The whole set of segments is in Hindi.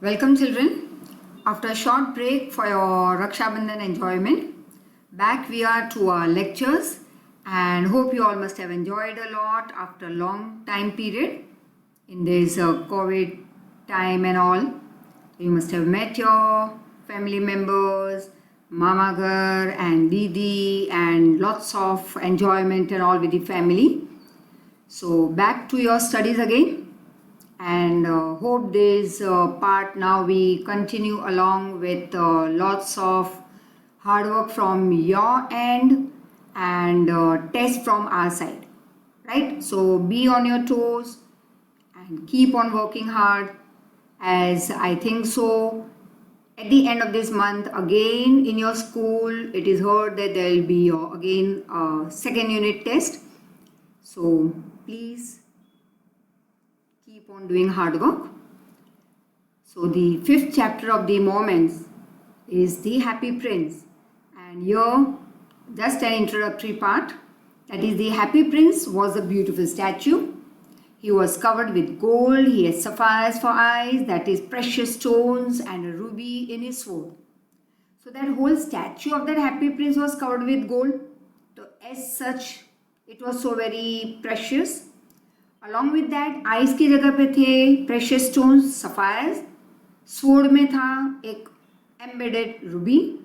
Welcome children. After a short break for your Raksha Bandhan enjoyment, back we are to our lectures and hope you all must have enjoyed a lot after a long time period in this COVID time and all. You must have met your family members, Mama Gar and Didi and lots of enjoyment and all with the family. So back to your studies again. And hope this part now we continue along with lots of hard work from your end and test from our side, right? So be on your toes and keep on working hard, as I think so at the end of this month again in your school it is heard that there will be again a second unit test. So please keep on doing hard work. So the fifth chapter of the Moments is the Happy Prince, and here just an introductory part, that is the Happy Prince was a beautiful statue. He was covered with gold, he had sapphires for eyes, that is precious stones, and a ruby in his sword. So that whole statue of that Happy Prince was covered with gold. So as such it was so very precious. Along with that ice की जगह पे थे प्रेशियस स्टोन्स सफायर्स, स्वॉर्ड में था एक embedded ruby.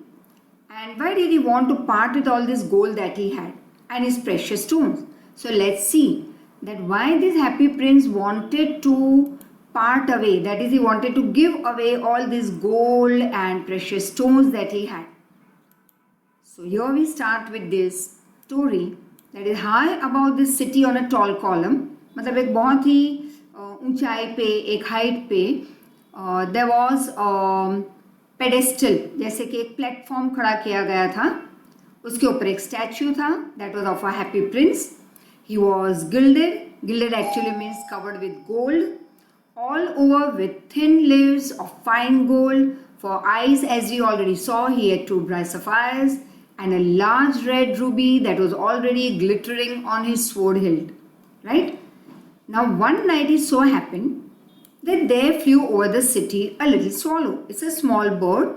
And why did he want to part with all this gold that he had and his precious stones? So let's see that why this happy prince wanted to part away, that is he wanted to give away all this gold and precious stones that he had. So here we start with this story that is high above this city on a tall column. मतलब एक बहुत ही ऊंचाई पे एक हाइट पे देयर वाज पेडेस्टल, जैसे कि एक प्लेटफॉर्म खड़ा किया गया था, उसके ऊपर एक स्टैचू था that was of a happy Prince. He was gilded actually means covered with gold all over with thin leaves of fine gold. For eyes, as we already saw, he had two bright sapphires and a large red ruby that was already glittering on his sword hilt, right? Now one night it so happened that there flew over the city a little swallow. It's a small bird,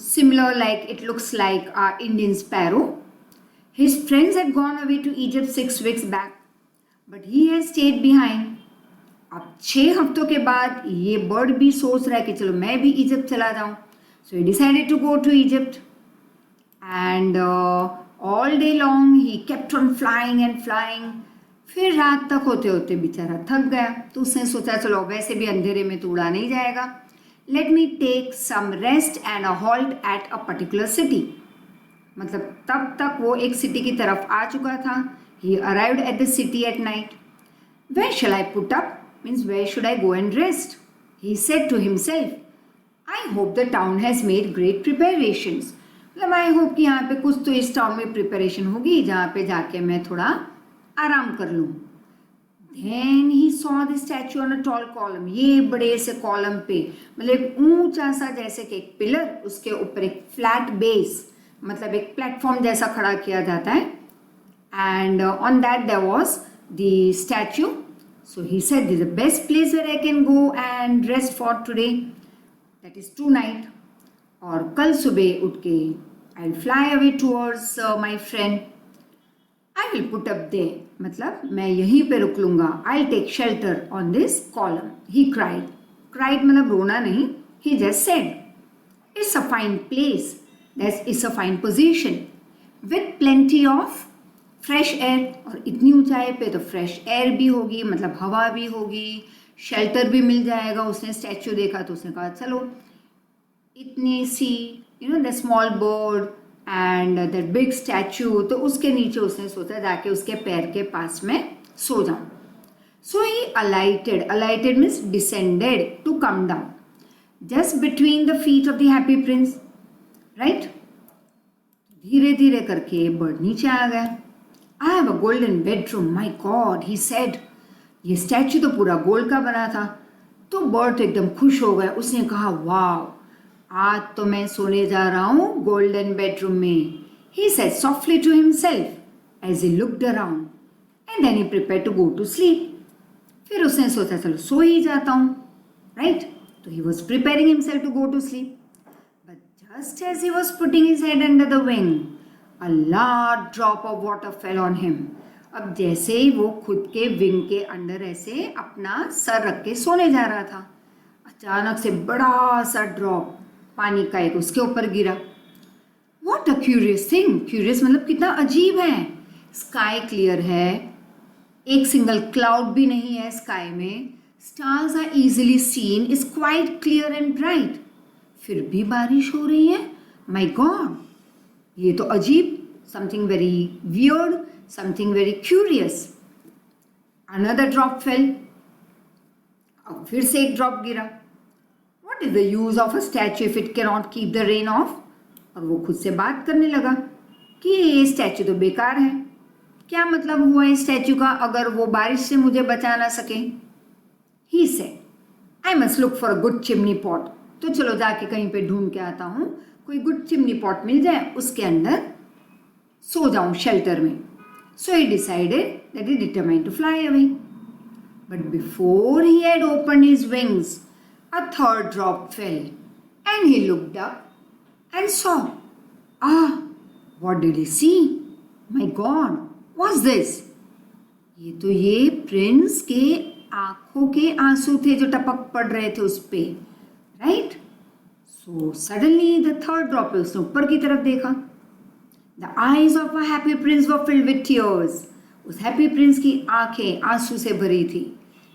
similar, like it looks like our Indian sparrow. His friends had gone away to Egypt 6 weeks back, but he has stayed behind. अब 6 हफ्तों के बाद ये बर्ड भी सोच रहा है कि चलो मैं भी इजिप्ट चला जाऊँ. So he decided to go to Egypt and all day long he kept on flying and flying. फिर रात तक होते होते बेचारा थक गया, तो उसने सोचा चलो वैसे भी अंधेरे में तो उड़ा नहीं जाएगा, let me take some rest and a halt at a particular city. मतलब तब तक वो एक सिटी की तरफ आ चुका था. He arrived at the city at night. Where shall I put up means where should I go and rest. He said to himself, I hope the town has made great preparations. मतलब आई होप कि यहाँ पे कुछ तो इस टाउन में प्रिपरेशन होगी जहाँ पे जाके मैं थोड़ा आराम कर लूँ. Then he saw the statue on a tall column. ये बड़े से कॉलम पे, मतलब ऊंचा सा जैसे कि एक पिलर, उसके ऊपर एक फ्लैट बेस, मतलब एक प्लेटफॉर्म जैसा खड़ा किया जाता है. And on that there was the statue. So he said this is the best place where I can go and rest for today, that is tonight. और कल सुबह उठ के I will fly away towards my friend. I will put up there, मतलब मैं यहीं पे रुक लूँगा. I'll take shelter on this column. He cried. Cried मतलब रोना नहीं. He just said, it's a fine place. It's a fine position with plenty of fresh air. और इतनी ऊंचाई पे तो fresh air भी होगी, मतलब हवा भी होगी, shelter भी मिल जाएगा. उसने स्टैचू देखा तो उसने कहा चलो इतनी सी the small bird and that big statue, तो उसके नीचे उसने सोचा जाके उसके पैर के पास में सो जाऊं. So he alighted means descended to come down just between the feet of the happy Prince, right. धीरे धीरे करके बर्ड नीचे आ गया. I have a golden bedroom, my god, he said. ये स्टैचू तो पूरा गोल्ड का बना था. तो बर्ड तो एकदम खुश हो गया. उसने कहा वाह, आज तो मैं सोने जा रहा हूँ गोल्डन बेडरूम में. He said softly to himself as he looked around, and then he prepared to go to sleep. फिर उसने सोचा चलो सो ही जाता हूँ, right. So he was preparing himself to go to sleep. But just as he was putting his head under the wing, a large drop of water fell on him. अब जैसे ही वो खुद के विंग के अंदर ऐसे अपना सर रख के सोने जा रहा था, अचानक से बड़ा सा ड्रॉप पानी का एक उसके ऊपर गिरा. What a curious thing. Curious मतलब कितना अजीब है. स्काई क्लियर है, एक सिंगल क्लाउड भी नहीं है स्काई में, stars are easily seen, is quite clear and bright, फिर भी बारिश हो रही है. माय गॉड, ये तो अजीब, something very weird, something very curious. Another drop fail. अब फिर से एक ड्रॉप गिरा. What is the use of a statue if it can not keep the rain of. और वो खुद से बात करने लगा कि ये स्टैचू तो बेकार है, क्या मतलब हुआ इस स्टैचू का अगर वो बारिश से मुझे बचा ना सके. He said, I must look for a good chimney pot. तो चलो जाके कहीं पे ढूंढ के आता हूँ, कोई गुड चिमनी पॉट मिल जाए, उसके अंदर सो जाऊं शेल्टर में. So he decided that he determined to fly away. But before he had opened his wings, a third drop fell and he looked up and saw. What did he see? My God, what's this? ये प्रिंस के आंखों के आंसू थे जो टपक पड़ रहे थे उस पे, right. So suddenly the third drop, उसने ऊपर की तरफ देखा. The eyes of a happy Prince were filled with tears. उस हैप्पी प्रिंस की आंखें आंसू से भरी थी.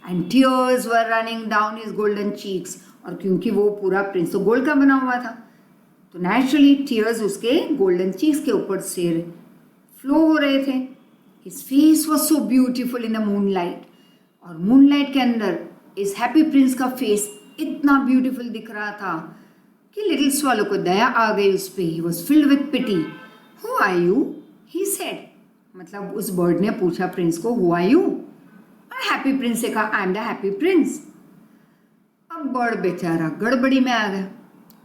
And tears were running down his golden cheeks. और क्योंकि वो पूरा प्रिंस तो गोल्ड का बना हुआ था, तो नेचुरली टीयर्स उसके गोल्डन चीक्स के ऊपर से फ्लो हो रहे थे. His face was so beautiful in the moonlight. और मूनलाइट के अंदर इस हैप्पी प्रिंस का फेस इतना ब्यूटीफुल दिख रहा था कि लिटिल स्वैलो को दया आ गई उस पर. He was filled with pity. Who are you, he said. मतलब उस बर्ड ने पूछा प्रिंस को, हु आर यू. और हैप्पी प्रिंस से कहा, I am the happy prince. अब बर्ड बेचारा गड़बड़ी में आ गया,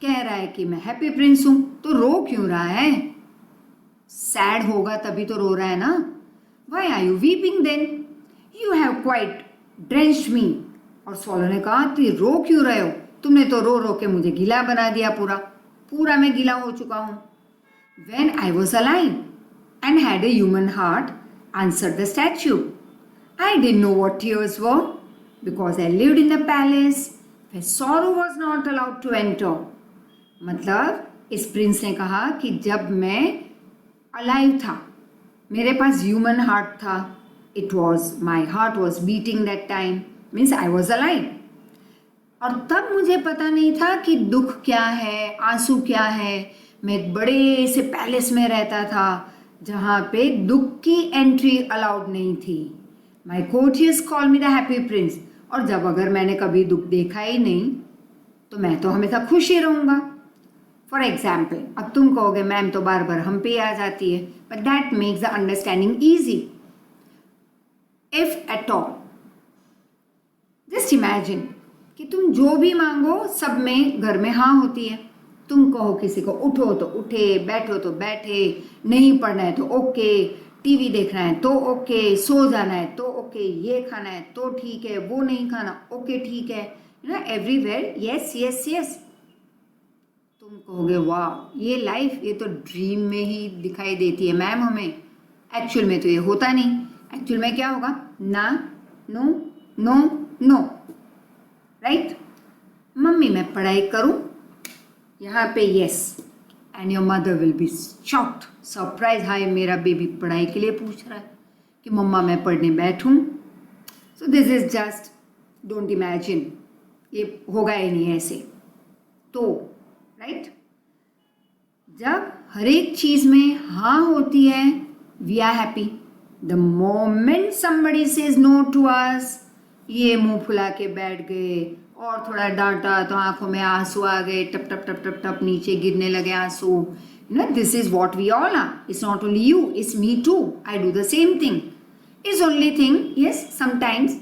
कह रहा है कि मैं हैप्पी प्रिंस हूं, तो रो क्यों रहा है. सैड होगा तभी तो रो रहा है ना. Why are you weeping then, you have quite drenched me. और स्वैलो ने कहा, तुम रो क्यों रहे हो, तुमने तो रो रो के मुझे गीला बना दिया, पूरा मैं गीला हो चुका हूं. When I was alive and had a human heart, answered the statue, I didn't know what tears were, because I lived in the palace where sorrow was not allowed to enter. मतलब इस प्रिंस ने कहा कि जब मैं अलाइव था, मेरे पास ह्यूमन हार्ट था, it was, my heart was beating that time, means I was alive. और तब मुझे पता नहीं था कि दुख क्या है, आंसू क्या है. मैं एक बड़े से पैलेस में रहता था जहाँ पे दुख की एंट्री अलाउड नहीं थी. My courtiers call me the happy Prince. और जब अगर मैंने कभी दुख देखा ही नहीं, तो मैं तो हमेशा खुश ही रहूँगा. फॉर एग्जाम्पल, अब तुम कहोगे मैम तो बार बार हम पे आ जाती है, but that makes the understanding easy. If at all, just imagine कि तुम जो भी मांगो सब में घर में हाँ होती है. तुम कहो किसी को उठो तो उठे, बैठो तो बैठे, नहीं पढ़ना है तो ओके, टीवी देखना है तो ओके, सो जाना है तो ओके, ये खाना है तो ठीक है, वो नहीं खाना ओके ठीक है, एवरीवेयर यस यस यस. तुम कहोगे वाह ये लाइफ, ये तो ड्रीम में ही दिखाई देती है मैम हमें, एक्चुअल में तो ये होता नहीं. एक्चुअल में क्या होगा, ना, no no no, right. Mummy मैं पढ़ाई करूं, यहाँ पे yes, and your mother will be shocked, surprise, हाय मेरा बेबी पढ़ाई के लिए पूछ रहा है कि मम्मा मैं पढ़ने बैठूं. So this is just, don't imagine, ये होगा ही नहीं ऐसे. तो राइट, जब हर एक चीज में हाँ होती है, we are happy. The moment somebody says no to us, ये मुंह फुला के बैठ गए और थोड़ा डांटा तो आंखों में आंसू आ गए, टप टप टप टप टप नीचे गिरने लगे आंसू. This is what we all are. It's not only you, it's me too. I do the same thing. It's only thing, yes sometimes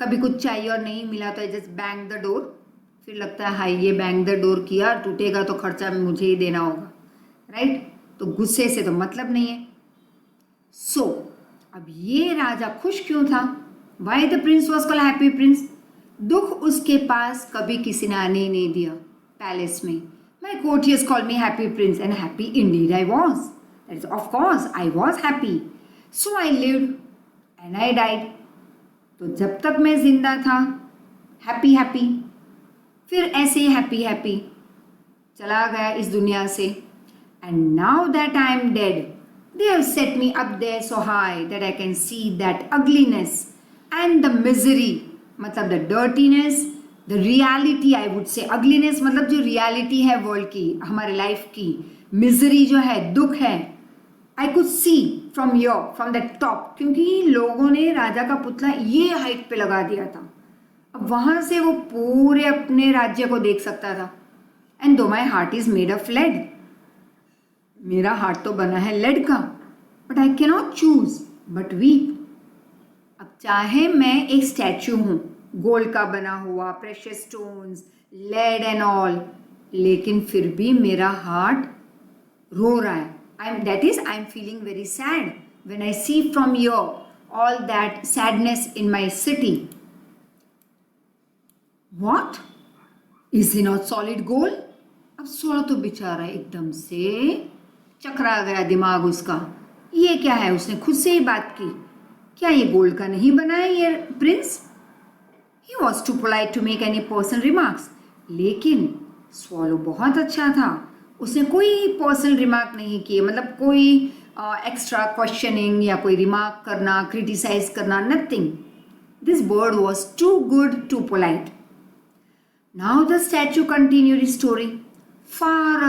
कभी कुछ चाहिए और नहीं मिला तो I just bang the door. फिर लगता है हाई ये बैंग द डोर किया, टूटेगा तो खर्चा मुझे ही देना होगा, राइट. तो गुस्से से तो मतलब नहीं है. सो अब ये राजा खुश क्यों था? Why the Prince was called happy Prince? दुख उसके पास कभी किसी ने आने ही नहीं दिया पैलेस में. My courtiers called me happy prince, and happy indeed I was. That is, of course, I was happy. So I lived and I died. तो जब तक मैं जिंदा था हैप्पी हैप्पी, फिर ऐसे ही हैप्पी हैप्पी चला गया इस दुनिया से. And now that I am dead, they have set me up there so high that I can see that ugliness and the misery, मतलब the dirtiness, the reality I would say. ugliness मतलब जो reality है वर्ल्ड की, हमारे लाइफ की. misery जो है, दुख है. I could see from here, from the top, क्योंकि लोगों ने राजा का पुतला ये हाइट पे लगा दिया था. अब वहाँ से वो पूरे अपने राज्य को देख सकता था. And though my heart is made of lead, मेरा हार्ट तो बना है लेड का, but I cannot choose but weep. अब चाहे मैं एक स्टैचू हूँ, गोल्ड का बना हुआ, precious stones, lead and all, लेकिन फिर भी मेरा हार्ट रो रहा है. That is, I am feeling very sad when I see from here all that sadness in my city. What? Is he not solid gold? अब सोला तो बेचारा एकदम से चकरा गया दिमाग उसका. ये क्या है, उसने खुद से ही बात की. क्या ये गोल्ड का नहीं बना है ये Prince? He was too polite to make any personal remarks. लेकिन स्वॉलो बहुत अच्छा था, उसने कोई पर्सनल रिमार्क नहीं किए, मतलब कोई एक्स्ट्रा क्वेश्चनिंग या कोई रिमार्क करना, क्रिटिसाइज करना, nothing. This bird was too good too polite. Now the statue continued his story. Far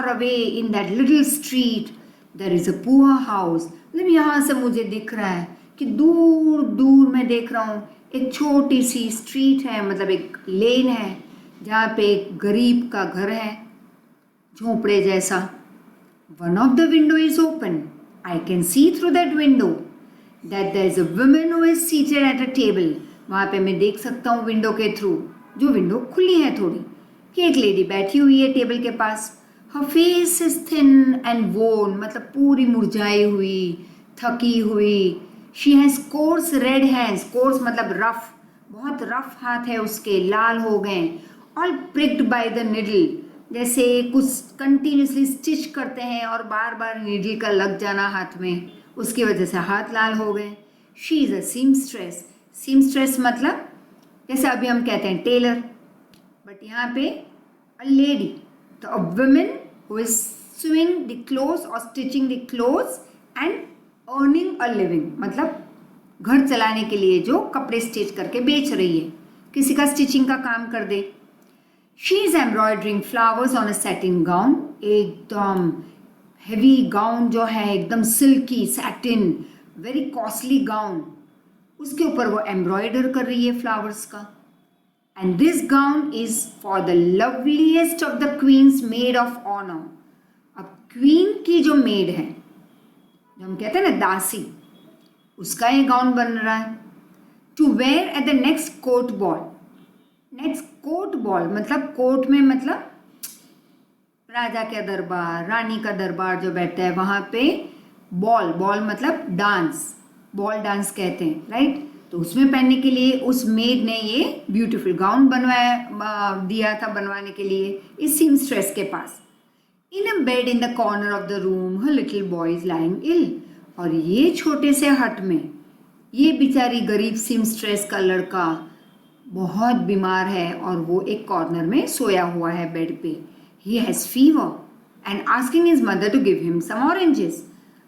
away in that little street there is a poor house. मतलब यहाँ से मुझे दिख रहा है कि दूर दूर मैं देख रहा हूँ एक छोटी सी स्ट्रीट है, मतलब एक लेन है जहाँ पे एक गरीब का घर है, झोंपड़े जैसा. One of the window is open. I can see through that window that there is a woman who is seated at a table. वहाँ पे मैं देख सकता हूँ विंडो के थ्रू, जो विंडो खुली है थोड़ी, कि एक लेडी बैठी हुई है टेबल के पास. हर फेस इज थिन एंड वोन, मतलब पूरी मुरझाई हुई, थकी हुई. She has course red hands. Course मतलब रफ, बहुत रफ हाथ है उसके, लाल हो गए. ऑल प्रिक्ड बाय द निडल, जैसे कुछ कंटिन्यूसली स्टिच करते हैं और बार बार नीडल का लग जाना हाथ में, उसकी वजह से हाथ लाल हो गए. She is a seamstress. Seamstress मतलब जैसे अभी हम कहते हैं टेलर, बट यहाँ पे अ लेडी. तो a women who is sewing the clothes और stitching the clothes and earning a living, मतलब घर चलाने के लिए जो कपड़े स्टिच करके बेच रही है, किसी का स्टिचिंग का काम कर दे. She is embroidering flowers on a satin gown. एकदम heavy gown जो है, एकदम silky satin, very costly gown. उसके ऊपर वो embroider कर रही है flowers का. And this gown is for the loveliest of the queen's maid of honor. अब queen की जो maid है, जो हम कहते हैं ना दासी, उसका ये गाउन बन रहा है. To wear at the next court ball. Next court ball मतलब कोर्ट में मतलब राजा का दरबार, रानी का दरबार जो बैठता है वहाँ पे. बॉल, बॉल मतलब डांस, बॉल डांस कहते हैं, राइट. तो उसमें पहनने के लिए उस मेड ने ये ब्यूटीफुल गाउन बनवाया, दिया था बनवाने के लिए इस सीमस्ट्रेस के पास. In a bed in the corner of the room her little boy is lying ill. और ये छोटे से हट में ये बेचारी गरीब सीमस्ट्रेस का लड़का बहुत बीमार है और वो एक कॉर्नर में सोया हुआ है बेड पे. He has fever and asking his mother to give him some oranges.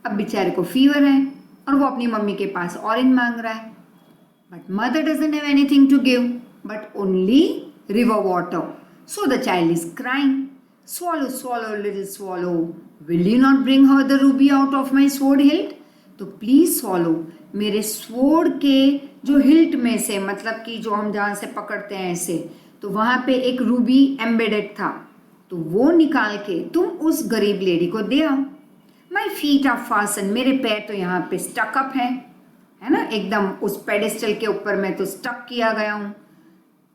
अब बेचारे को फीवर है और वो अपनी मम्मी के पास ऑरेंज मांग रहा है. But mother doesn't have anything to give but only river water. So the child is crying. Swallow swallow little swallow, will you not bring her the ruby out of my sword hilt. तो प्लीज स्वॉलो, मेरे स्वॉर्ड के जो हिल्ट में से, मतलब कि जो हम जहाँ से पकड़ते हैं ऐसे, तो वहाँ पे एक रूबी एम्बेडेड था, तो वो निकाल के तुम उस गरीब लेडी को दे आओ. माई फीट आर फासन, मेरे पैर तो यहाँ पे स्टक अप है ना, एकदम उस पेडेस्टल के ऊपर मैं तो स्टक किया गया हूँ.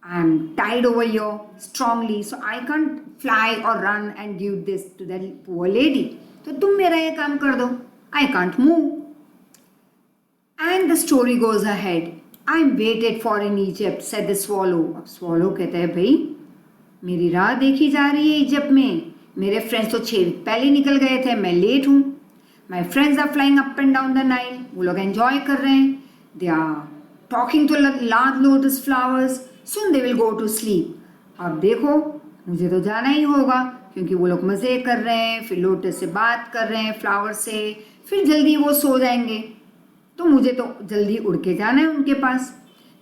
I am tied over your strongly so I can't fly और run and give this to that poor lady. तो तुम मेरा ये काम कर दो. I can't move. And the story goes ahead. I am waited for in Egypt said the swallow. अब स्वॉलो कहता है भाई मेरी राह देखी जा रही है इजिप्ट में, मेरे फ्रेंड्स तो 6 वीक पहले निकल गए थे, मैं लेट हूँ। My friends are flying up and down the Nile, वो लोग एंजॉय कर रहे हैं, they are talking to large lotus flowers, soon they will go to sleep. अब देखो मुझे तो जाना ही होगा क्योंकि वो लोग मज़े कर रहे हैं, फिर लोटस से बात कर रहे हैं, फ्लावर से, फिर जल्दी वो सो जाएंगे, तो मुझे तो जल्दी उड़ के जाना है उनके पास।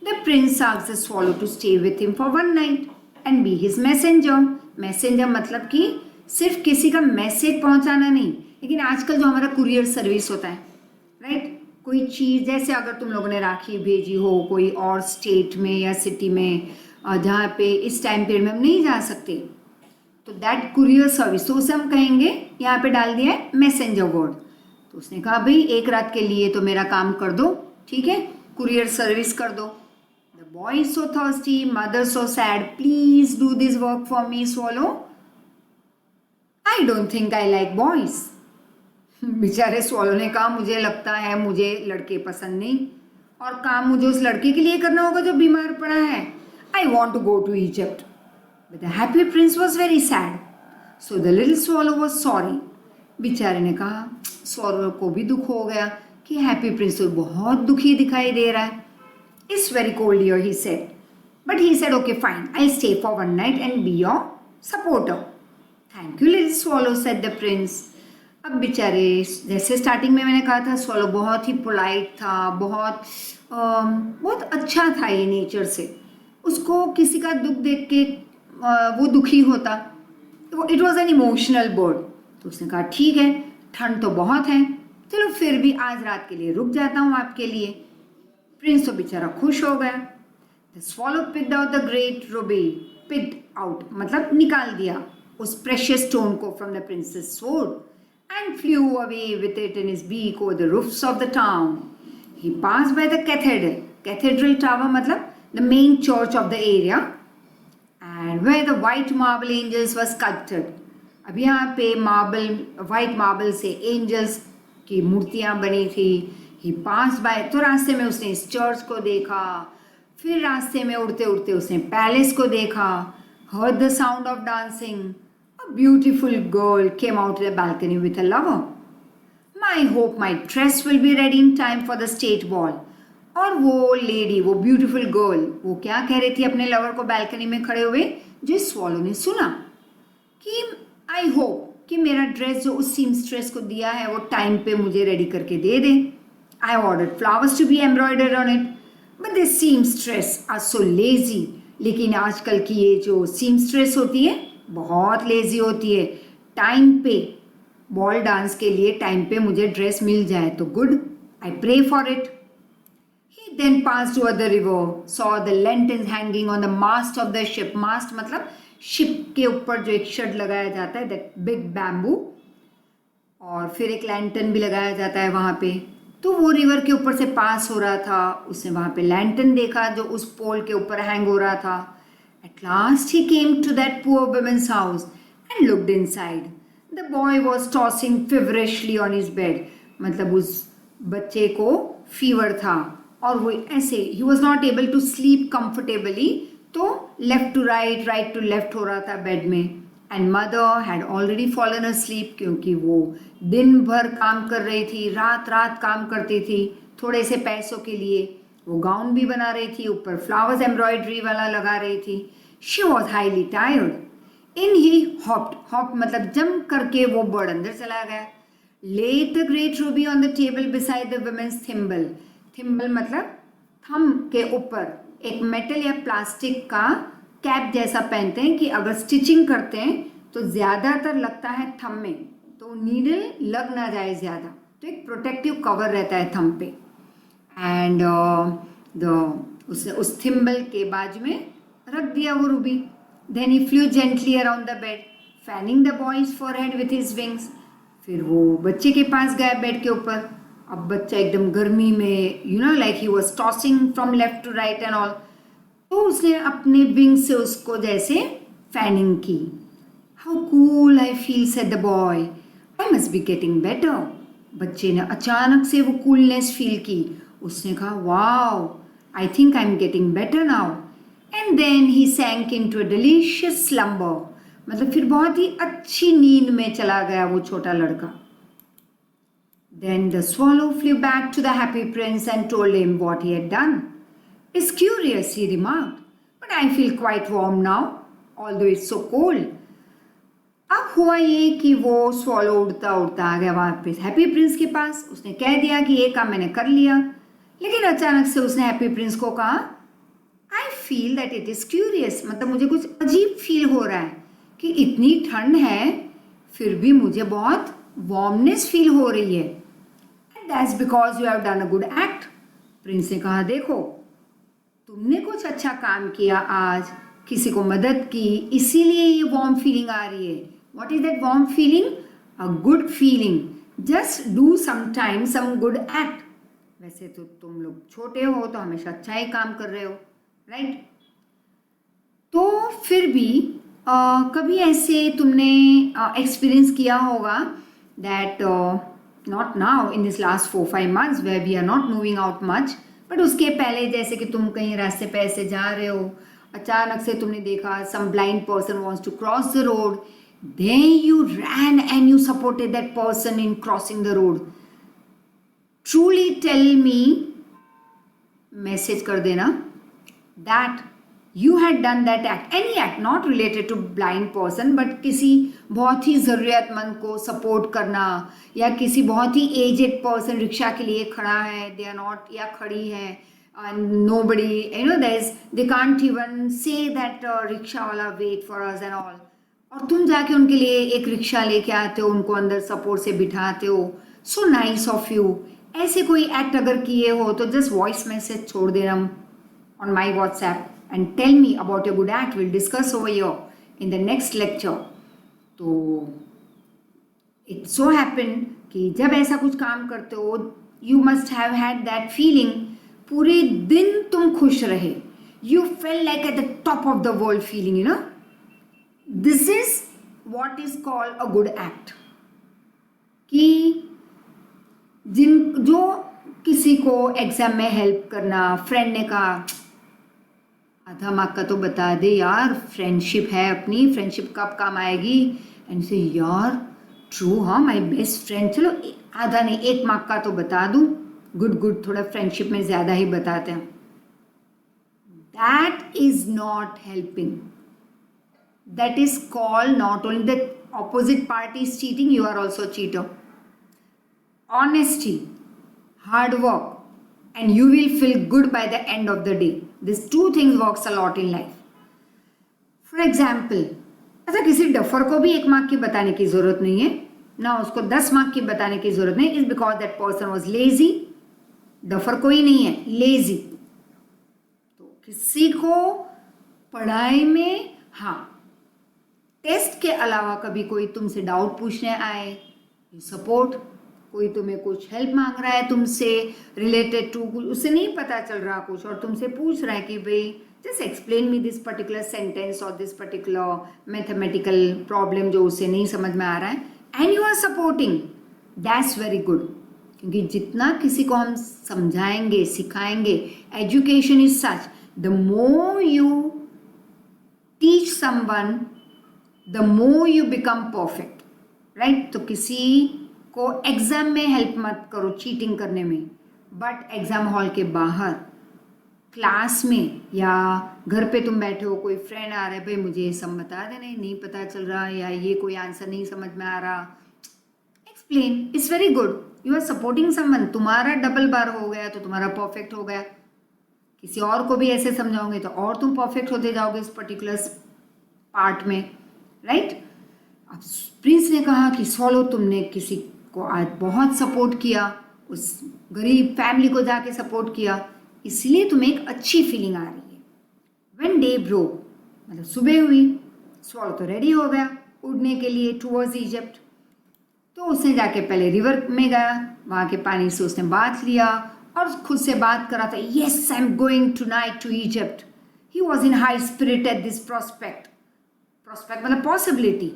The prince asked the swallow to stay with him for 1 night and be his messenger. Messenger मतलब कि सिर्फ किसी का मैसेज पहुंचाना नहीं, लेकिन आजकल जो हमारा कुरियर सर्विस होता है, राइट, कोई चीज़ जैसे अगर तुम लोगों ने राखी भेजी हो कोई और स्टेट में या सिटी में जहाँ पे इस टाइम पीरियड में हम नहीं जा सकते, तो दैट कुरियर सर्विस, तो उसे हम कहेंगे, यहाँ पे डाल दिया है मैसेंजर वर्ड। तो उसने कहा भाई 1 रात के लिए तो मेरा काम कर दो, ठीक है, कुरियर सर्विस कर दो। The boy is so thirsty, mother so sad, please do this work for me swallow, I don't think I like boys. बेचारे स्वॉलो ने कहा मुझे लगता है मुझे लड़के पसंद नहीं, और काम मुझे उस लड़के के लिए करना होगा जो बीमार पड़ा है। I want to go to Egypt. But the happy prince was very sad, so the little swallow was sorry. बेचारे ने कहा, स्वॉलो को भी दुख हो गया कि हैप्पी प्रिंस तो बहुत दुखी दिखाई दे रहा है। It's very cold here he said, but he said okay fine, I stay for 1 night and be your supporter. Thank you little swallow said the Prince. अब बेचारे, जैसे स्टार्टिंग में मैंने कहा था, स्वॉलो बहुत ही पोलाइट था, बहुत अच्छा था ये नेचर से, उसको किसी का दुख देख के वो दुखी होता, it was an emotional bird. तो उसने कहा ठीक है, ठंड तो बहुत है, चलो फिर भी आज रात के लिए रुक जाता हूँ आपके लिए। प्रिंस तो बेचारा खुश हो गया। The swallow picked out the great Ruby, picked out मतलब निकाल दिया उस प्रेशियस स्टोन को from the princess sword and flew away with it in his beak over the roofs of the town. He passed by the cathedral. Cathedral tower मतलब the main church of the area, and where the white marble angels were sculpted. अब यहाँ पे white marble से angels की मूर्तियाँ बनी थी। He passed by, तो रास्ते में उसने इस चर्च को देखा, फिर रास्ते में उड़ते उड़ते उसने पैलेस को देखा, heard the sound of dancing. A beautiful girl came out to the balcony with a lover. I hope my dress will be ready in time for the state ball. और वो लेडी, वो ब्यूटीफुल गर्ल, वो क्या कह रही थी अपने लवर को बालकनी में खड़े हुए, जो स्वॉलो ने सुना कि आई होप कि मेरा ड्रेस जो उस सीमस्ट्रेस को दिया है वो टाइम पे मुझे रेडी करके दे दे। I ordered flowers to be embroidered on it, but this seamstress are so lazy. लेकिन आजकल की ये जो सीमस्ट्रेस होती है बहुत लेजी होती है। टाइम पे बॉल डांस के लिए टाइम पे मुझे ड्रेस मिल जाए तो good, I pray for it. He then passed over the river, saw the lanterns hanging on the mast of the ship. Mast मतलब शिप के ऊपर जो एक शड लगाया जाता है, दैट बिग बैम्बू, और फिर एक लैंटर्न भी लगाया जाता है वहाँ पे। तो वो रिवर के ऊपर से पास हो रहा था, उसने वहाँ पे लैंटर्न देखा जो उस पोल के ऊपर हैंग हो रहा था। At last he came to that poor woman's house and looked inside. The boy was tossing feverishly on his bed. मतलब उस बच्चे को फीवर था और वो ऐसे, he was not able to sleep comfortably, तो left to right, right to left हो रहा था बेड में। And mother had already fallen asleep क्योंकि वो दिन भर काम कर रही थी, रात रात काम करती थी थोड़े से पैसों के लिए। वो गाउन भी बना रही थी, ऊपर फ्लावर्स एम्ब्रॉयडरी वाला लगा रही थी। She was highly tired. In he hopped मतलब जम करके वो बर्ड अंदर चला गया। Let the great ruby on the table beside the woman's thimble. Thimble मतलब थम के ऊपर एक मेटल या प्लास्टिक का कैप जैसा पहनते हैं कि अगर स्टिचिंग करते हैं तो ज़्यादातर लगता है थम में, तो नीडल लग ना जाए ज़्यादा, तो एक प्रोटेक्टिव कवर रहता है थम पे। एंड उस थिम्बल के बाजू में रख दिया वो ruby. Then he flew gently around the bed, fanning the boy's forehead with his wings. फिर वो बच्चे के पास गया बेड के ऊपर। अब बच्चा एकदम गर्मी में, like he was tossing from left to right and all, तो उसने अपने विंग से उसको जैसे फैनिंग की। How cool I feel said the boy, I must be getting better. बच्चे ने अचानक से वो कूलनेस फील की। उसने कहा wow, I think I'm getting better now. And then he sank into a delicious slumber. मतलब फिर बहुत ही अच्छी नींद में चला गया वो छोटा लड़का. Then the swallow flew back to the happy prince and told him what he had done. It's curious, he remarked, but I feel quite warm now, although it's so cold. अब हुआ ये कि वो स्वॉलो उड़ता उड़ता आ गया वापस हैप्पी प्रिंस के पास. उसने कह दिया कि ये काम मैंने कर लिया, लेकिन अचानक से उसने हैप्पी प्रिंस को कहा, I feel that it is curious, मतलब मुझे कुछ अजीब फील हो रहा है कि इतनी ठंड है फिर भी मुझे बहुत वार्मनेस फील हो रही है. And that's because you have done a good act. Prince ने कहा, देखो तुमने कुछ अच्छा काम किया आज, किसी को मदद की, इसीलिए ये वार्म फीलिंग आ रही है. What is that warm feeling? A good feeling. Just do sometime some good act. वैसे तो तुम लोग छोटे हो तो हमेशा अच्छा ही काम कर रहे हो, राइट? तो फिर भी कभी ऐसे तुमने एक्सपीरियंस किया होगा that not now in this last 4-5 months where we are not moving out much, but उसके पहले जैसे कि तुम कहीं रास्ते पे ऐसे जा रहे हो, अचानक से तुमने देखा some blind person wants to cross the road, then you ran and you supported that person in crossing the road. Truly tell me, message कर देना that you had done that act, any act not related to blind person, but किसी बहुत ही ज़रूरतमंद को सपोर्ट करना, या किसी बहुत ही एजेड पर्सन रिक्शा के लिए खड़ा है, दे आर नॉट, या खड़ी है, nobody, you know, they can't even say that rickshaw वाला wait for us and all, और तुम जाके उनके लिए एक रिक्शा लेके आते हो, उनको अंदर सपोर्ट से बिठाते हो. So nice of you. ऐसे कोई एक्ट अगर किए हो तो जस्ट वॉइस मैसेज छोड़ देना on my WhatsApp and tell me about your good act. We'll discuss over here in the next lecture. तो it so happened कि जब ऐसा कुछ काम करते हो, you must have had that feeling, पूरे दिन तुम खुश रहे. You felt like at the top of the world feeling, you know. This is what is called a good act. कि जो किसी को एग्जाम में हेल्प करना, फ्रेंड ने कहा आधा मार्क का तो बता दे यार, फ्रेंडशिप है अपनी, फ्रेंडशिप कब काम आएगी, एंड से यार ट्रू, हाँ माय बेस्ट फ्रेंड, चलो आधा नहीं 1 मार्क का तो बता दूँ, गुड, थोड़ा फ्रेंडशिप में ज़्यादा ही बताते हैं. That is not helping. That is called not only the opposite party is cheating, you are also cheater. Honesty, hard work, and you will feel good by the end of the day. These 2 things works a lot in life. For example, अच्छा किसी डफर को भी 1 मार्क की बताने की ज़रूरत नहीं है ना, उसको 10 मार्क की बताने की ज़रूरत नहीं. Is because that person was lazy. Duffer कोई नहीं है, लेजी. तो किसी को पढ़ाई में, हाँ, टेस्ट के अलावा कभी कोई तुमसे डाउट पूछने आए, यू सपोर्ट. कोई तुम्हें कुछ हेल्प मांग रहा है तुमसे रिलेटेड टू कुछ, उसे नहीं पता चल रहा कुछ, और तुमसे पूछ रहा है कि भाई just explain me this particular sentence और दिस पर्टिकुलर मैथमेटिकल प्रॉब्लम जो उसे नहीं समझ में आ रहा है, and you are supporting. That's very good. क्योंकि जितना किसी को हम समझाएंगे, सिखाएंगे, education is such, the more you teach someone the more you become perfect, right? तो किसी को एग्ज़ाम में हेल्प मत करो चीटिंग करने में, बट एग्ज़ाम हॉल के बाहर, क्लास में, या घर पे तुम बैठे हो, कोई फ्रेंड आ रहा है, भाई मुझे ये सब बता देना, नहीं पता चल रहा, या ये कोई आंसर नहीं समझ में आ रहा, explain. It's very good. You are supporting someone. तुम्हारा डबल बार हो गया तो तुम्हारा परफेक्ट हो गया. किसी और को भी ऐसे समझाओगे तो और तुम परफेक्ट होते जाओगे इस पर्टिकुलर पार्ट में, राइट? अब प्रिंस ने कहा कि स्वॉलो, तुमने किसी को आज बहुत सपोर्ट किया, उस गरीब फैमिली को जाके सपोर्ट किया, इसलिए तुम्हें एक अच्छी फीलिंग आ रही है. व्हेन डे ब्रोक, मतलब सुबह हुई, स्वॉलो तो रेडी हो गया उड़ने के लिए टूवर्ड्स इजिप्ट. तो उसने जाके पहले रिवर में गया, वहाँ के पानी से उसने बात लिया और खुद से बात करा था, yes I am going tonight to Egypt. He was in high spirit at this prospect मतलब पॉसिबिलिटी,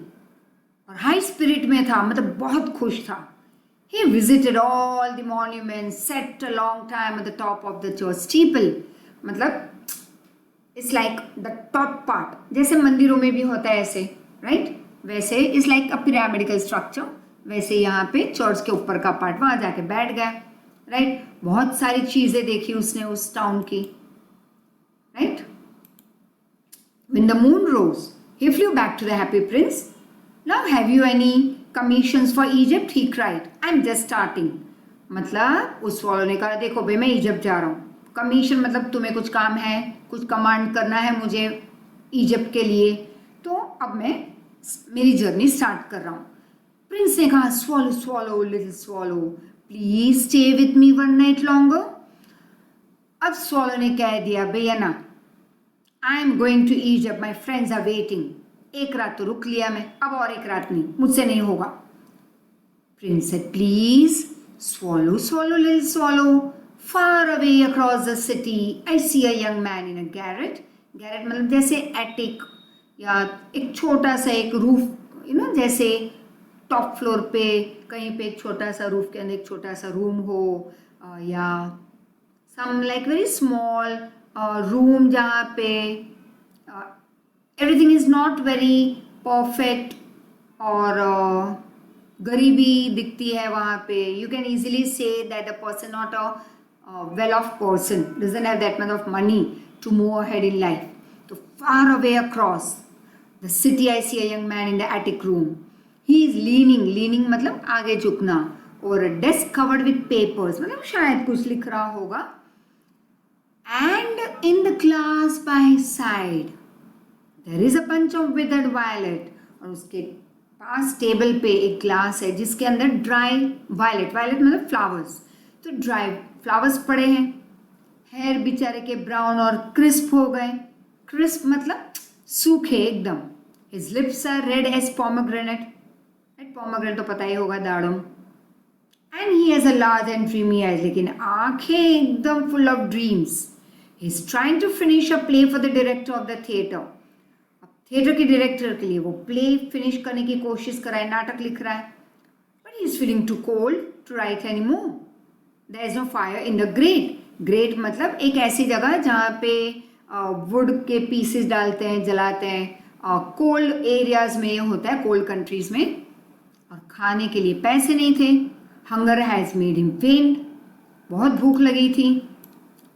और हाई स्पिरिट में था, मतलब बहुत खुश था. He visited all the monuments, sat a long time at the top of the church steeple, मतलब it's like the top part, जैसे मंदिरों में भी होता है ऐसे, राइट? वैसे it's like a pyramidical structure, वैसे यहाँ पे चर्च के ऊपर का पार्ट, वहां जाके बैठ गया, राइट? बहुत सारी चीजें देखी उसने उस टाउन की, right? When the moon rose, he flew back to the happy prince. Now, have you any commissions for Egypt? He cried. I'm just starting. मतलब उस swallow ने कहा, देखो भाई मैं इजिप्ट जा रहा हूँ, कमीशन मतलब तुम्हें कुछ काम है, कुछ कमांड करना है मुझे इजिप्ट के लिए, तो अब मैं मेरी जर्नी स्टार्ट कर रहा हूँ। प्रिंस ने कहा, swallow swallow little swallow, please stay with me one night longer. अब swallow ने कह दिया, भैया ना, I am going to Egypt, my friends are waiting. एक रात तो रुक लिया मैं, अब और एक रात नहीं, मुझसे नहीं होगा। Prince said, please swallow swallow little swallow, far away across the city I see a young man in a garret. garret मतलब जैसे एटिक या एक छोटा सा एक रूफ, जैसे टॉप फ्लोर पे कहीं पे एक छोटा सा रूफ के अंदर एक छोटा सा रूम हो, या some like very small room जहाँ पे everything is not very perfect और गरीबी दिखती है वहाँ पे। You can easily see that the person not a well off person, doesn't have that much of money to move ahead in life. तो far away across the city I see a young man in the attic room, he is leaning मतलब आगे झुकना, और डेस्क कवर्ड विथ पेपर्स मतलब शायद कुछ लिख रहा होगा। And in the glass by his side there is a bunch of withered violet, और उसके पास टेबल पे एक ग्लास है जिसके अंदर ड्राई वायलेट मतलब फ्लावर्स, तो ड्राई फ्लावर्स पड़े हैं। हेयर बेचारे के ब्राउन और क्रिस्प हो गए, क्रिस्प मतलब सूखे एकदम। His lips are red as pomegranate, pomegranate तो पता ही होगा, दाड़म। And he has a large and dreamy eyes, लेकिन आंखें एकदम full of dreams. He is trying to finish a play for the director of the theatre. अब थिएटर के डायरेक्टर के लिए वो प्ले फिनिश करने की कोशिश कर रहा है, नाटक लिख रहा है। But he is feeling too cold to write anymore. There is no fire in the grate. Grate मतलब एक ऐसी जगह जहाँ पे वुड के पीसेस डालते हैं, जलाते हैं। कोल्ड एरियाज में ये होता है, कोल्ड कंट्रीज में। और खाने के लिए पैसे नहीं थे। Hunger has made him faint. बहुत भूख लगी थी।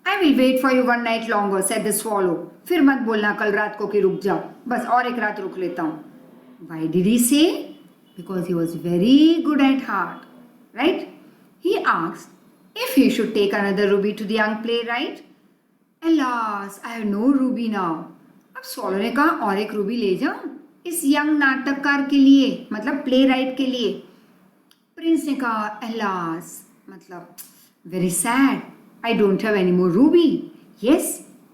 I will wait for you one night longer, said the swallow. फिर मत बोलना कल रात को कि रुक जाओ, बस और एक रात रुक लेता हूँ। Why did he say? Because he was very good at heart, right? He asked if he should take another ruby to the young playwright. Alas, I have no ruby now. अब swallow ने कहा, और एक रूबी ले जाओ इस यंग नाटककार के लिए, मतलब प्ले राइट के लिए। प्रिंस ने कहा, alas मतलब very sad. I don't have any more ruby. Yes,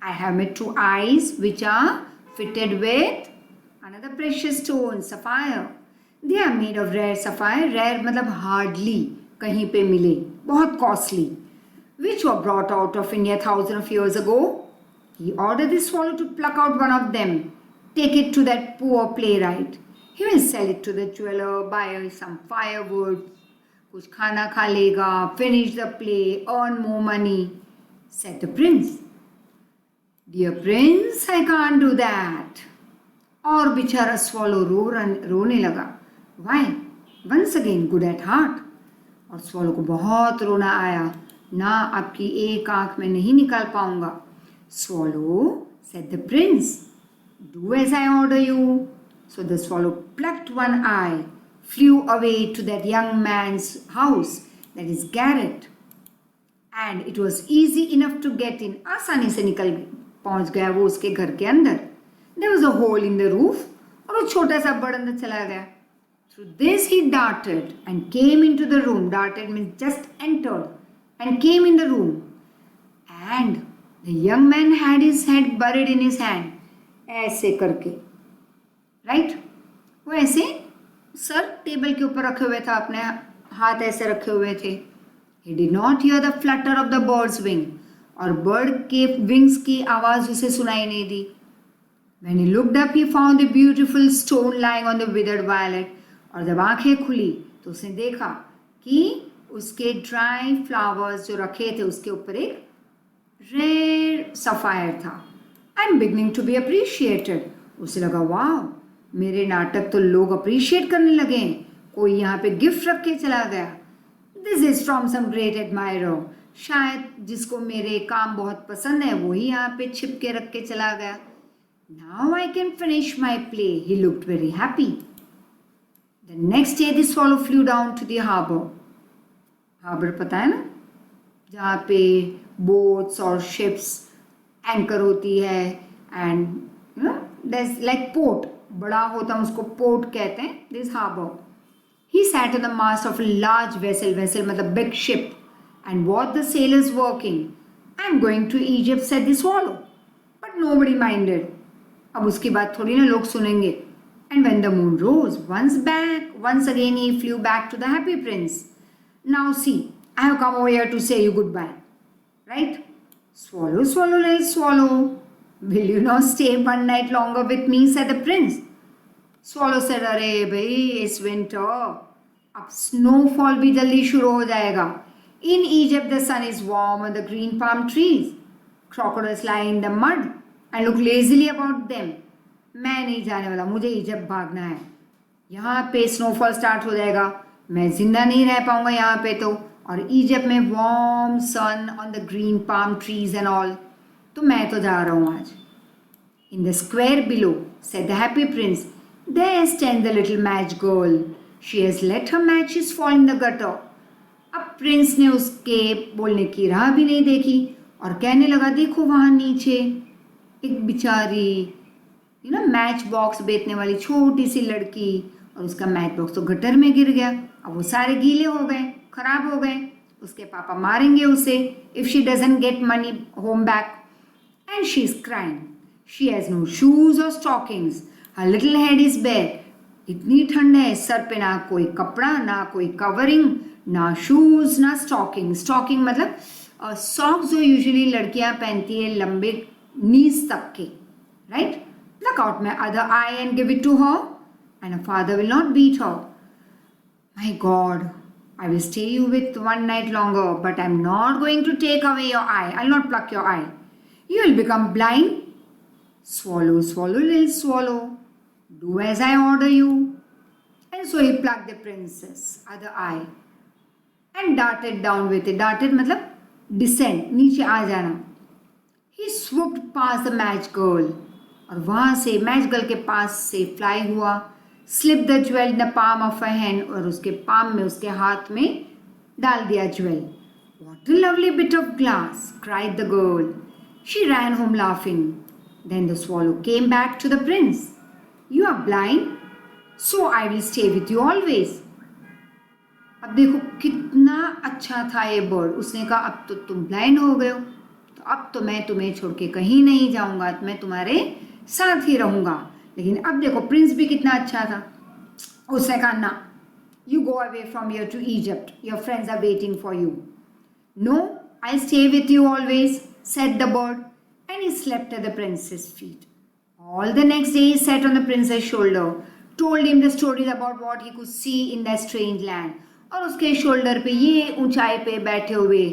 I have my 2 eyes which are fitted with another precious stone, sapphire. They are made of rare sapphire. Rare मतलब hardly कहीं पे मिले, बहुत costly, which were brought out of India thousands of years ago. He ordered the swallow to pluck out one of them, take it to that poor playwright. He will sell it to the jeweler, buy some firewood, कुछ खाना खा लेगा, finish the play, earn more money, said the prince. Dear prince, I can't do that. और बेचारा swallow रोने लगा। Why? Once again good at heart. और swallow को बहुत रोना आया, ना आपकी एक आंख में नहीं निकाल पाऊंगा। Swallow, said the prince, do as I order you. So the swallow plucked one eye, flew away to that young man's house, that is garret, and it was easy enough to get in. आसानी से पहुंच गया वो उसके घर के अंदर। There was a hole in the roof, और वो छोटा सा बड़ अंदर चला गया। Through this he darted and came into the room. Darted means just entered and came in the room. And the young man had his head buried in his hand. ऐसे करके, right? वो ऐसे सर टेबल के ऊपर रखे हुए था, अपने हाथ ऐसे रखे हुए थे। He did not hear the flutter of the bird's wing, और बर्ड के विंग्स की आवाज उसे सुनाई नहीं दी। When he looked up, he found the beautiful stone lying on the withered violet. और जब आंखें खुली तो उसने देखा कि उसके ड्राई फ्लावर्स जो रखे थे उसके ऊपर एक रेयर सफायर था and beginning to be appreciated. उसे लगा वाह, मेरे नाटक तो लोग अप्रिशिएट करने लगे हैं, कोई यहाँ पे गिफ्ट रख के चला गया। This is from some great admirer, शायद जिसको मेरे काम बहुत पसंद है वही यहाँ पे छिप के रख के चला गया। Now I can finish my play, he looked very happy. The next day the swallow flew down to the harbour. Harbour पता है ना, जहाँ पे बोट्स और शिप्स एंकर होती है एंड there's like port, बड़ा होता है उसको पोर्ट कहते हैं, this harbor. He sat on the mast of a large vessel, vessel मतलब big ship, and watched the sailors working. I'm going to Egypt, said the swallow. But nobody minded. अब उसकी बात थोड़ी ना लोग सुनेंगे. And when the moon rose, once again he flew back to the happy prince. Now see, I have come over here to say you goodbye. Right? Swallow, swallow, little swallow. Will you not stay one night longer with me, said the prince. Swallow said, अरे भाई इस winter अब snowfall भी जल्दी शुरू हो जाएगा. In Egypt the sun is warm on the green palm trees. Crocodiles lie in the mud and look lazily about them. मैं नहीं जाने वाला, मुझे इजिप्ट भागना है. यहाँ पे स्नोफॉल स्टार्ट हो जाएगा, मैं जिंदा नहीं रह पाऊंगा यहाँ पे तो, और इजिप्ट में warm sun on the green palm trees and all, तो मैं तो जा रहा हूँ आज. In the square below said the happy prince, there stand the little match girl, she has let her matches fall in the gutter. अब प्रिंस ने उसके बोलने की राह भी नहीं देखी और कहने लगा, देखो वहाँ नीचे एक बेचारी मैच बॉक्स बेचने वाली छोटी सी लड़की, और उसका मैच बॉक्स तो गटर में गिर गया. अब वो सारे गीले हो गए, खराब हो गए, उसके पापा मारेंगे उसे if she doesn't get money home back. And she is crying, she has no shoes और stockings, her little head is bare. इतनी ठंड है, सर पे ना कोई कपड़ा, ना कोई कवरिंग, ना शूज, ना स्टॉकिंग. स्टॉकिंग मतलब सॉक्स जो यूजुअली लड़कियां पहनती है लंबे नीज तक के, right. Pluck out my other eye and give it to her, and her father will not beat her. My God, I will stay you with one night longer, but I'm not going to take away your eye. I'll not pluck your eye. You will become blind. Swallow, swallow, little swallow. Do as I order you. And so he plucked the princess' other eye and darted down with it. Darted मतलब descend, नीचे आ जाना. He swooped past the match girl. और वहाँ से मैच गर्ल के पास से फ्लाई हुआ. Slip the jewel in the palm of a hand, और उसके पाम में, उसके हाथ में डाल दिया jewel. What a lovely bit of glass, cried the girl. She ran home laughing. Then the swallow came back to the prince. You are blind, so I will stay with you always. अब देखो कितना अच्छा था ये बर्ड. उसने कहा, अब तो तुम ब्लाइंड हो गए हो, तो अब तो मैं तुम्हें छोड़ के कहीं नहीं जाऊंगा, मैं तुम्हारे साथ ही रहूंगा. लेकिन अब देखो प्रिंस भी कितना अच्छा था. उसने कहा, ना, you go away from here to Egypt, your friends are waiting for you. No, I stay with you always, said the bird, and he slept at the prince's feet. All the next day he sat on the prince's shoulder, told him the stories about what he could see in the strange land. और उसके शोल्डर पे, ये ऊंचाई पे बैठे हुए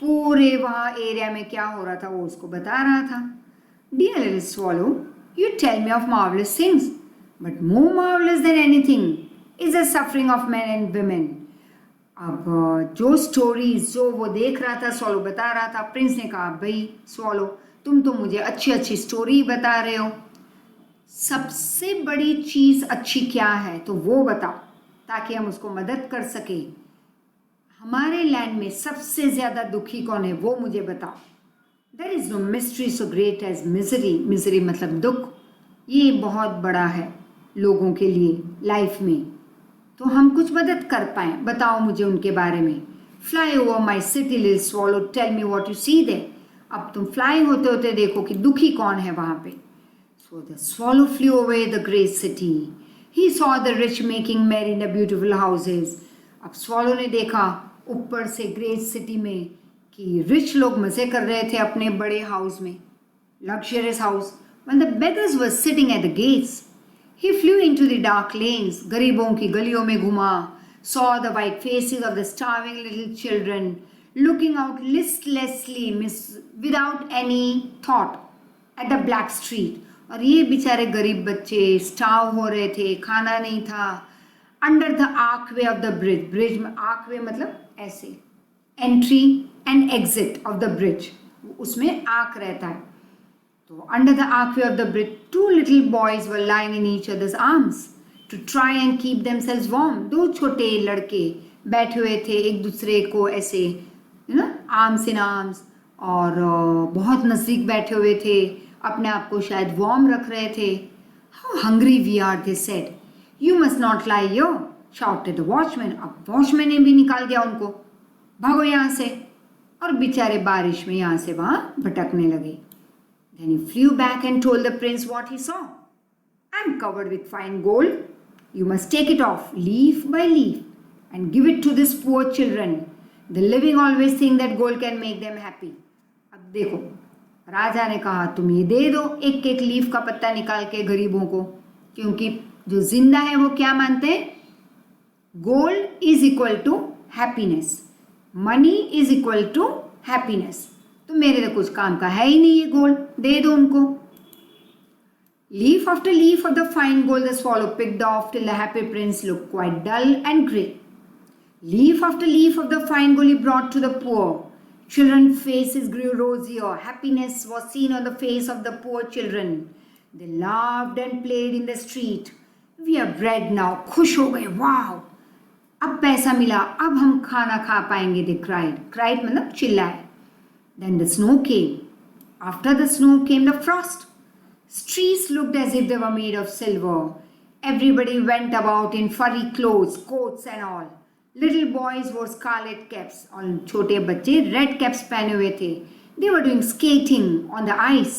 पूरे वहाँ एरिया में क्या हो रहा था वो उसको बता रहा था. Dear little swallow, you tell me of marvelous things, but more marvelous than anything is the suffering of men and women. अब जो स्टोरीज जो वो देख रहा था, स्वॉलो बता रहा था. प्रिंस ने कहा, भाई स्वॉलो, तुम तो मुझे अच्छी अच्छी स्टोरी बता रहे हो, सबसे बड़ी चीज़ अच्छी क्या है तो वो बताओ, ताकि हम उसको मदद कर सके. हमारे लैंड में सबसे ज़्यादा दुखी कौन है वो मुझे बताओ. There is no mystery so great as misery. Misery मतलब दुख. ये बहुत बड़ा है लोगों के लिए लाइफ में, तो हम कुछ मदद कर पाएँ. बताओ मुझे उनके बारे में. Fly over my city, little swallow. Tell me what you see there. अब तुम फ्लाई होते होते देखो कि दुखी कौन है वहाँ पे. So the swallow flew away the great city. He saw the rich making merry in the beautiful houses. अब स्वॉलो ने देखा ऊपर से ग्रेट सिटी में कि रिच लोग मज़े कर रहे थे अपने बड़े हाउस में, luxurious house. When the beggars were sitting at the gates, he flew into the dark lanes. गरीबों की गलियों में घुमा. Saw the white faces of the starving little children. looking out listlessly, without any thought at the black street. और ये बेचारे गरीब बच्चे स्टाव हो रहे थे, खाना नहीं था. Under the archway of the bridge, bridge में आर्कवे मतलब ऐसे entry and exit of the bridge, उसमें आर्क रहता है. तो under the archway of the bridge, two little boys were lying in each others arms to try and keep themselves warm. दो छोटे लड़के बैठे हुए थे एक दूसरे को ऐसे आर्म्स इन आर्म्स, और बहुत नज़दीक बैठे हुए थे, अपने आप को शायद वार्म रख रहे थे. How hungry we are, they said. You must not lie here, shouted the watchman. अब वॉचमैन ने भी निकाल दिया उनको, भागो यहाँ से. और बेचारे बारिश में यहाँ से वहाँ भटकने लगे. Then he flew back and told the prince what he saw. I am covered with fine gold. You must take it off leaf by leaf and give it to these poor children. The living always think that gold can make them happy. अब देखो, राजा ने कहा तुम ये दे दो एक एक लीफ का पत्ता निकाल के गरीबों को, क्योंकि जो जिंदा है वो क्या मानते हैं, gold is equal to happiness, money is equal to happiness. तो मेरे तो कुछ काम का है ही नहीं ये गोल्ड, दे दो उनको. Leaf after leaf of the fine gold the swallow picked off till the happy prince looked quite dull and grey. Leaf after leaf of the fine gold he brought to the poor. Children's faces grew rosier. Happiness was seen on the face of the poor children. They laughed and played in the street. We are bread now. खुश हो गए, वाव, अब पैसा मिला, अब हम खाना खा पाएंगे. They cried. Cried मतलब चिल्लाए. Then the snow came. After the snow came the frost. Streets looked as if they were made of silver. Everybody went about in furry clothes, coats and all. Little boys wore scarlet caps. और छोटे बच्चे red caps पहने हुए थे. They were doing skating on the ice.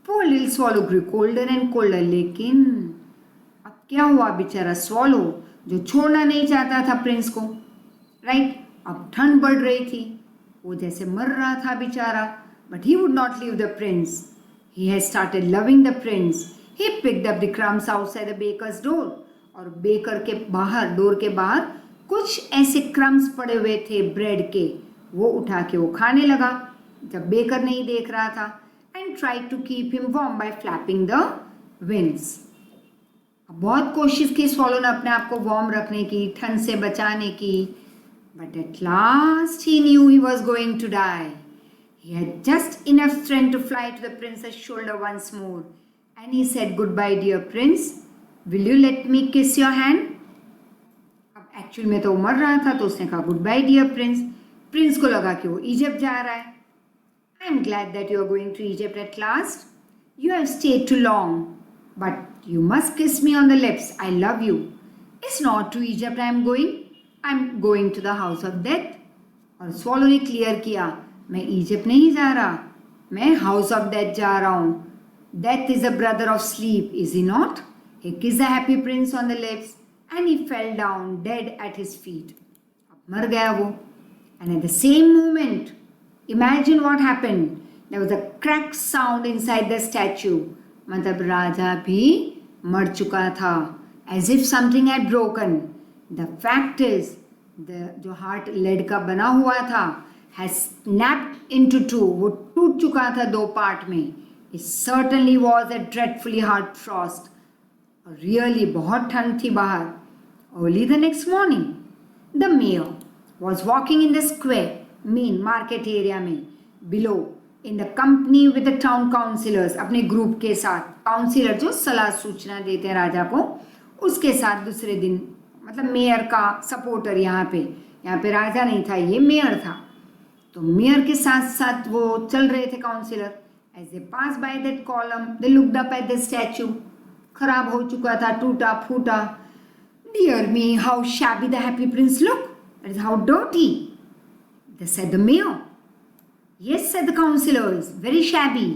Poor little swallow grew colder and colder. लेकिन अब क्या हुआ, बेचारा swallow जो छोड़ना नहीं चाहता था प्रिंस को, राइट, अब ठंड बढ़ रही थी, वो जैसे मर रहा था बेचारा. But he would not leave the prince. He had started loving the prince. He picked up the crumbs outside the baker's door. और बेकर के बाहर, डोर के बाहर कुछ ऐसे क्रम्स पड़े हुए थे ब्रेड के, वो उठा के वो खाने लगा जब बेकर नहीं देख रहा था. And tried to keep him warm by flapping the wings. बहुत कोशिश की स्वॉलो ने अपने आप को वार्म रखने की, ठंड से बचाने की. But at last he knew he was going to die. He had just enough strength to fly to the prince's shoulder once more. And he said, "Goodbye, dear prince. Will you let me kiss your hand?" अब एक्चुअल में तो मर रहा था, तो उसने कहा गुड-बाय डियर प्रिंस. प्रिंस को लगा कि वो इजिप्ट जा रहा है. I am glad that you are going to Egypt at last. You have stayed too long. But you must kiss me on the lips. I love you. It's not to Egypt I am going. I am going to the house of death. और स्वॉलो ने क्लियर किया, मैं इजिप्ट नहीं जा रहा, मैं हाउस ऑफ डेथ जा रहा हूँ. Death is a brother of sleep, is he not? He kissed the happy prince on the lips and he fell down dead at his feet. अब मर गया वो. And at the same moment, imagine what happened. There was a crack sound inside the statue. मतलब राजा भी मर चुका था, as if something had broken. The fact is, जो हार्ट लेड का बना हुआ था has snapped into two. वो टूट चुका था दो पार्ट में. It certainly was a dreadfully hard frost. Really बहुत ठंड थी बाहर. Early the next morning, the mayor was walking in the square, main market area में, below, in the company with the town councillors, अपने ग्रुप के साथ. काउंसिलर जो सलाह सूचना देते हैं राजा को, उसके साथ दूसरे दिन, मतलब मेयर का सपोर्टर. यहाँ पे राजा नहीं था, ये मेयर था. तो मेयर के साथ साथ वो चल रहे थे councillor. As they pass by that column, they looked up at the statue. खराब हो चुका था, टूटा फूटा. Dear me, how shabby the happy prince look. That is how dirty. They said the mayor. Yes, said the councillors, very shabby,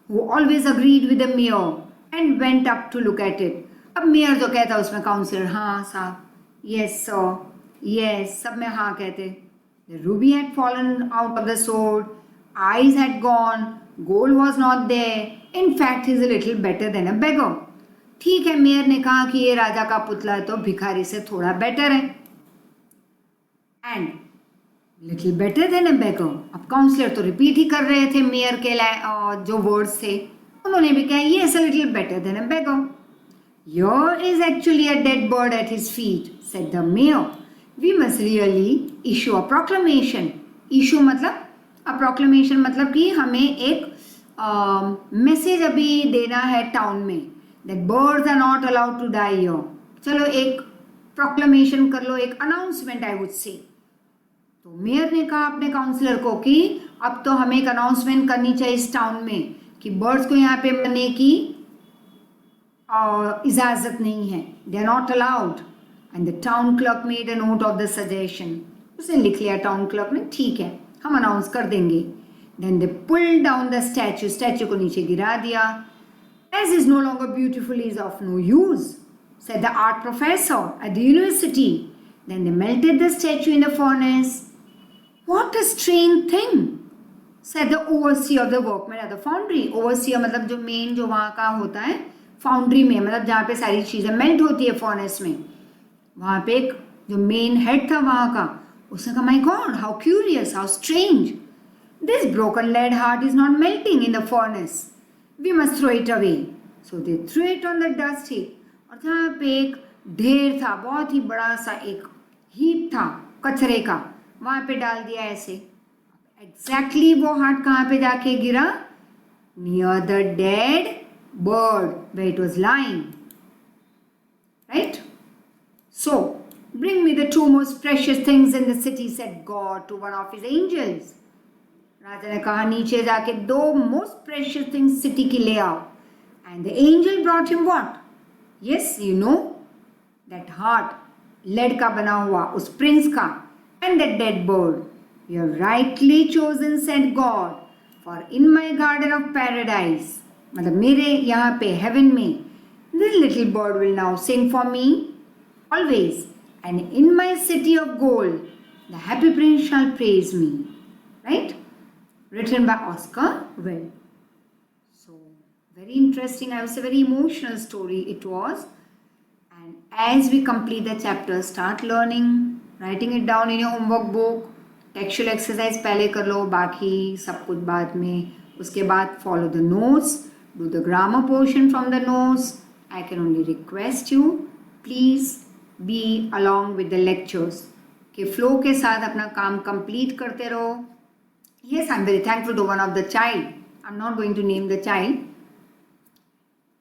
who always agreed with the mayor and went up to look at it. अब मेयर जो कहता उसमें काउंसिलर हाँ साहब, यस सर, यस, सब में हाँ कहते. The ruby had fallen out of the sword, eyes had gone, gold was not there. In fact, he is a little better than a beggar. ठीक है, मेयर ने कहा कि ये राजा का पुतला है तो भिखारी से थोड़ा बेटर है. And लिटिल बेटर देन अ बेगर। अब काउंसलर तो रिपीट ही कर रहे थे मेयर के जो वर्ड्स थे, उन्होंने भी कहा yes, a little better than a beggar. Here is actually a dead bird at his feet, said the mayor. We must really issue a proclamation. Issue मतलब a proclamation मतलब कि हमें एक मैसेज अभी देना है टाउन में, that birds are not allowed to die here. चलो एक प्रोक्लेमेशन कर लो, एक अनाउंसमेंट आई वुड से। तो मेयर ने कहा अपने काउंसलर को कि अब तो हमें एक अनाउंसमेंट करनी चाहिए इस टाउन में कि बर्ड्स को यहाँ पे मरने की इजाज़त नहीं है, they are not allowed. And the town clerk made a note of the suggestion. उसने लिख लिया टाउन क्लर्क ने, ठीक है हम अनाउंस कर देंगे। Then they pull down the statue, statue को नीचे गिरा दिया। As is no longer beautiful, is of no use, said the art professor at the university. Then they melted the statue in the furnace. What a strange thing, said the overseer of the workmen at the foundry. Overseer मतलब जो मेन जो वहाँ का होता है फाउंड्री में, मतलब जहाँ पे सारी चीज़ें मेल्ट होती है फर्नेस में, वहाँ पे एक जो मेन हेड था वहाँ का, उसने कहा my god how curious, how strange, this broken lead heart is not melting in the furnace, we must throw it away. So they threw it on the dust heap. और जहाँ पे एक ढेर था, बहुत ही बड़ा सा एक हीप था कचरे का, वहाँ पे डाल दिया ऐसे। एग्जैक्टली वो हार्ट कहाँ पे जाके गिरा? Near the dead bird where it was lying. Right? So, bring me the two most precious things in the city, said God to one of his angels. राजा ने कहा नीचे जाके दो most precious things city की ले आओ. And the angel brought him what? Yes, you know, that heart, lead का बना हुआ, उस prince का, and that dead bird. You have rightly chosen, said God, for in my garden of paradise, मतलब मेरे यहाँ पे हेवन में, this little bird will now sing for me always, and in my city of gold, the happy prince shall praise me. Right? Written by Oscar Wilde. So, very interesting. I would say very emotional story it was. And as we complete the chapter, start learning, writing it down in your homework book. Textual exercise पहले कर लो, बाकी सब कुछ बाद में। उसके बाद follow the notes. Do the grammar portion from the notes. I can only request you, please be along with the lectures. के flow के साथ अपना काम complete करते रहो. Yes, I'm very thankful to one of the child. I'm not going to name the child.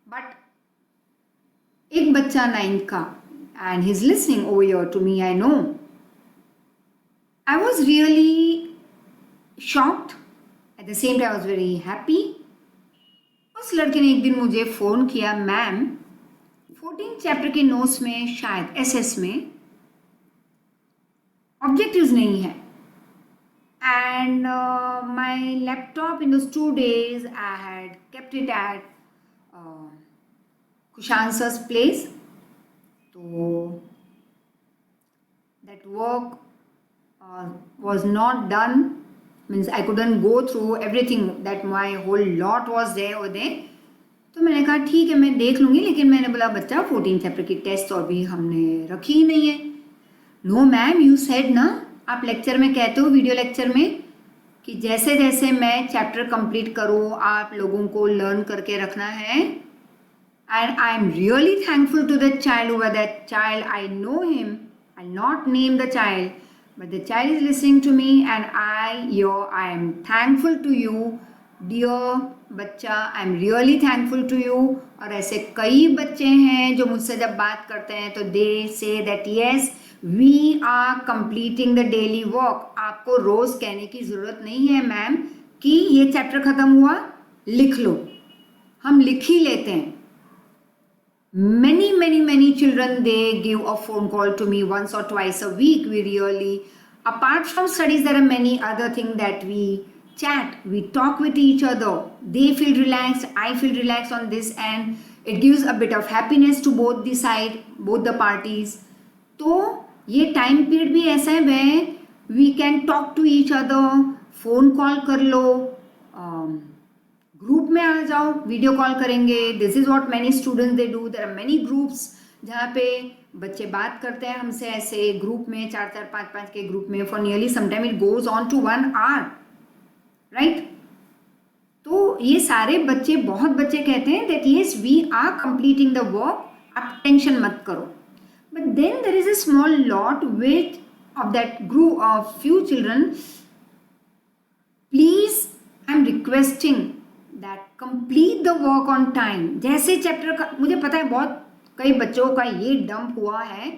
But एक बच्चा 9th का, and he's listening over here to me, I know. I was really shocked. At the same time, I was very happy. उस लड़के ने एक दिन मुझे फ़ोन किया, मैम 14 चैप्टर के नोट्स में शायद एसएस में ऑब्जेक्टिव्स नहीं है, and my laptop in those 2 days I had kept it at कुशांसर्स प्लेस, तो that work was not done, means I couldn't go through everything, that my whole lot was there over there. तो मैंने कहा ठीक है मैं देख लूँगी, लेकिन मैंने बोला बच्चा 14 चैप्टर की टेस्ट तो अभी हमने रखी ही नहीं है। नो मैम, यू सेड ना, आप लेक्चर में कहते हो, वीडियो लेक्चर में, कि जैसे जैसे मैं चैप्टर कंप्लीट करूँ आप लोगों को लर्न करके रखना है। And I am really thankful to the child over that child, I know him, I not name the child, but the child is listening to me and I am thankful to you, dear बच्चा, I am really thankful to you। और ऐसे कई बच्चे हैं जो मुझसे जब बात करते हैं तो they say that yes, we are completing the daily work। आपको रोज़ कहने की ज़रूरत नहीं है मैम कि ये चैप्टर ख़त्म हुआ लिख लो, हम लिख ही लेते हैं। Many children, they give a phone call to me once or twice a week. We really, apart from studies, there are many other things that we chat, we talk with each other. They feel relaxed, I feel relaxed on this, and it gives a bit of happiness to both the side, both the parties. तो ये टाइम पीरियड भी ऐसा है where we can talk to each other, phone call कर लो, ग्रुप में आ जाओ, वीडियो कॉल करेंगे। This is what many students they do. There are many groups जहाँ पे बच्चे बात करते हैं हमसे ऐसे ग्रुप में, 4-4 5-5 के ग्रुप में, for nearly sometime it goes on to 1 hour, right? तो ये सारे बच्चे, बहुत बच्चे कहते हैं that yes we are completing the work, आप टेंशन मत करो. But then there is a small lot which of that group of few children, please I am requesting that complete the work on time. जैसे चैप्टर का मुझे पता है बहुत कई बच्चों का ये डंप हुआ है.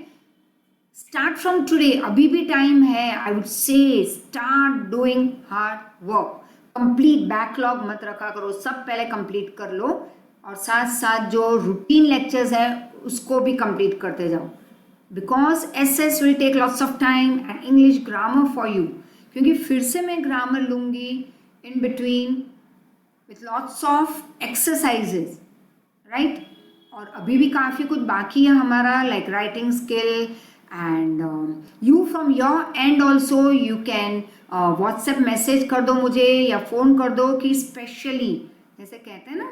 स्टार्ट फ्रॉम टुडे, अभी भी टाइम है. आई वुड से start doing hard work. Complete backlog मत रखा करो, सब पहले कंप्लीट कर लो और साथ साथ जो रूटीन लेक्चर्स है उसको भी कंप्लीट करते जाओ. Because SS will take lots of time and English grammar for you. क्योंकि फिर से मैं ग्रामर लूंगी in between with lots of exercises, right? और अभी भी काफ़ी कुछ बाकी है हमारा, like writing skill. And you from your end also you can WhatsApp message कर दो मुझे या फ़ोन कर दो कि स्पेशली, जैसे कहते हैं ना,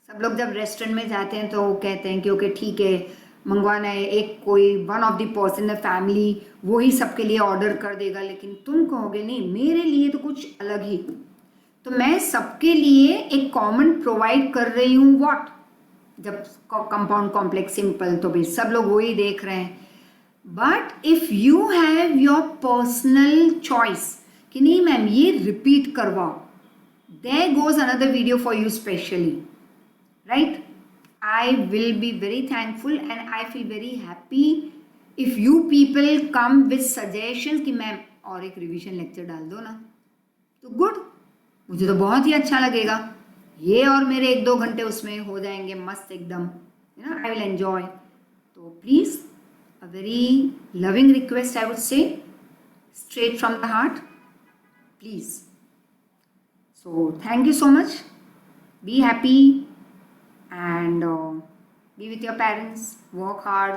सब लोग जब रेस्टोरेंट में जाते हैं तो कहते हैं कि ओके ठीक है मंगवाना है, एक कोई one of the person family वो ही सबके लिए ऑर्डर कर देगा, लेकिन तुम कहोगे नहीं मेरे लिए तो कुछ अलग ही. तो मैं सबके लिए एक कॉमन प्रोवाइड कर रही हूँ. व्हाट? जब कंपाउंड कॉम्प्लेक्स सिंपल तो भाई सब लोग वही देख रहे हैं. But if you have your personal choice कि नहीं मैम ये रिपीट करवाओ, there goes another video for you specially, right? I will be very thankful and I feel very happy if you people come with suggestions कि मैम और एक रिवीजन लेक्चर डाल दो ना, तो गुड, मुझे तो बहुत ही अच्छा लगेगा. ये और मेरे 1-2 घंटे उसमें हो जाएंगे मस्त एकदम, you no, I will enjoy. तो please a very loving request I would say, straight from the heart, please. So thank you so much. Be happy and be with your parents, work hard,